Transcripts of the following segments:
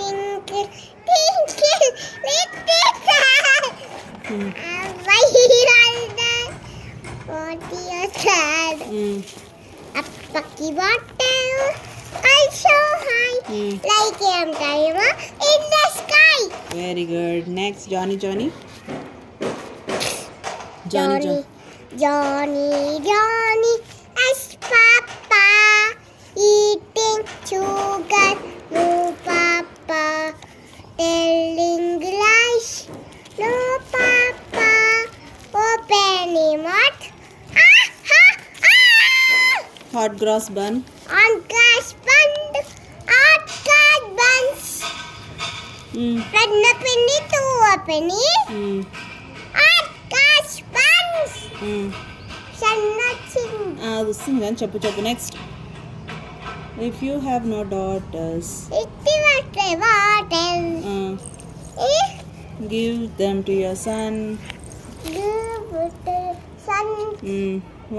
twinkle, twinkle, little star. Why are the what your child? Up the water, I so high, like a timer in the sky. Very good. Next, Johnny. Johnny, as Papa eating sugar, no Papa telling lies, no Papa opening mouth. Ah, ah, ah! Hot gross bun. On gas bun, hot gas buns. Red a penny to a penny. Hot gas buns. Nothing. Then చెప్పు next. If you have no daughters, give them to your son.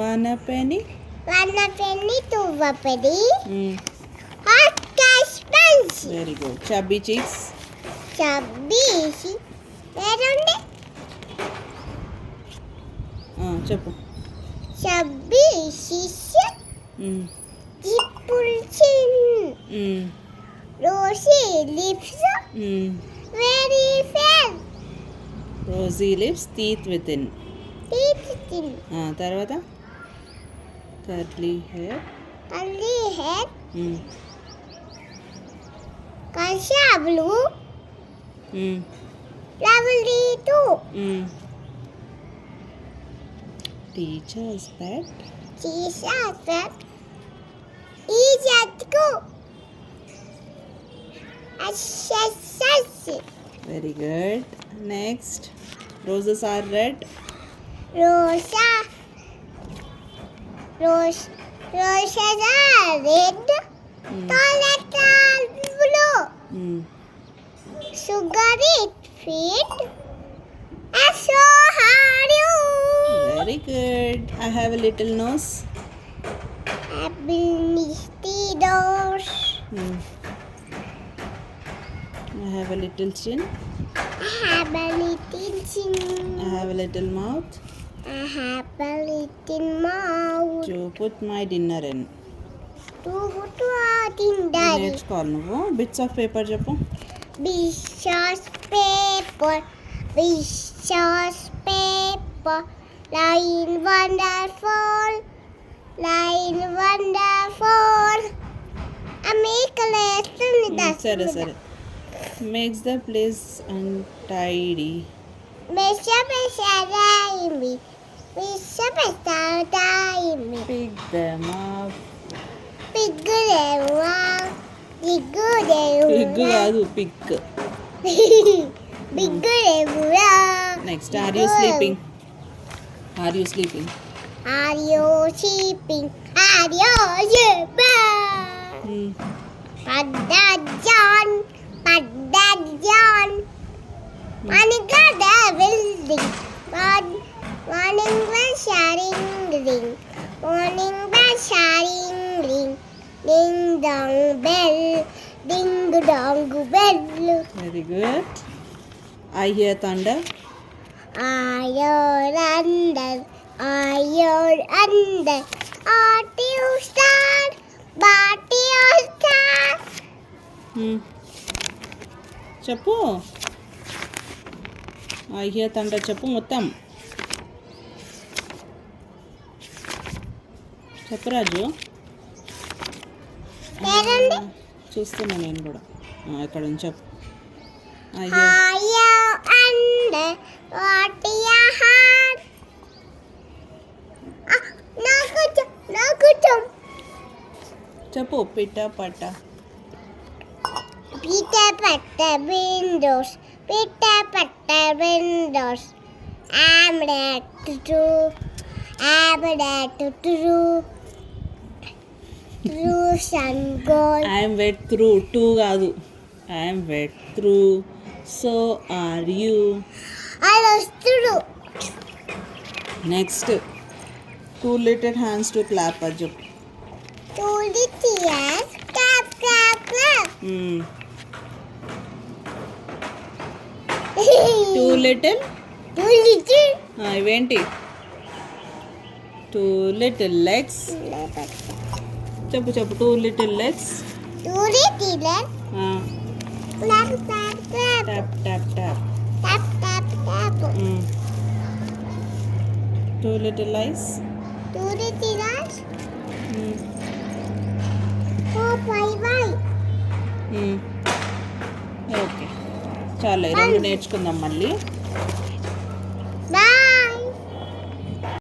One a penny. To a penny. Hot cash buns. Very good. Chubby cheeks. Where on it? చెప్పు. Chubby sister. Dimple chin. Rosy lips. Very fair. Rosy lips, teeth within. తర్వాత curly hair. Kasha blue. Lovely too. Teacher's pet. Is at go. Very good. Next. Roses are red. Roses are red. Toilet are blue. Sugary feet. So hard you. Very good. I have a little nose. Apple misty doors. I have a little chin. I have a little chin. I have a little mouth. I have a little mouth. To put my dinner in. To put what in daddy. నేర్చుకోవాలి నువ్వు. Bits of paper చెప్పు. Bits of paper. Line wonderful. I make a lesson. సరే. Makes the place untidy. Pick them up. Pig కాదు pick. Next, are you sleeping? Are you sleeping? Padda John. Morning the building. Morning bell sharing ring. Ding dong bell. Very good. I hear thunder. Are under. Ought you start? But you start. చెప్పు. I hear thunder చెప్పు మొత్తం. చెప్పు రాజు. చూస్తున్నా నేను కూడా. ఇక్కడ నుంచి చెప్పు. చెప్పు. పిట్ట పట్ట. Windows. I'm ready to sun gold. I am wet through. Two కాదు. I am wet through. So are you. I was through. Next. Two little hands to clap Ajju. Two little hands. Clap. Two little Too little. ఇవేంటి two little legs చెప్పు చెప్పు two little legs Too little. Clap, clap, clap. Tap tap tap Tap, tap, tap. Two little ice Too little eyes. Oh, bye. Okay చాలు రెండు నేర్చుకుందాం మళ్ళీ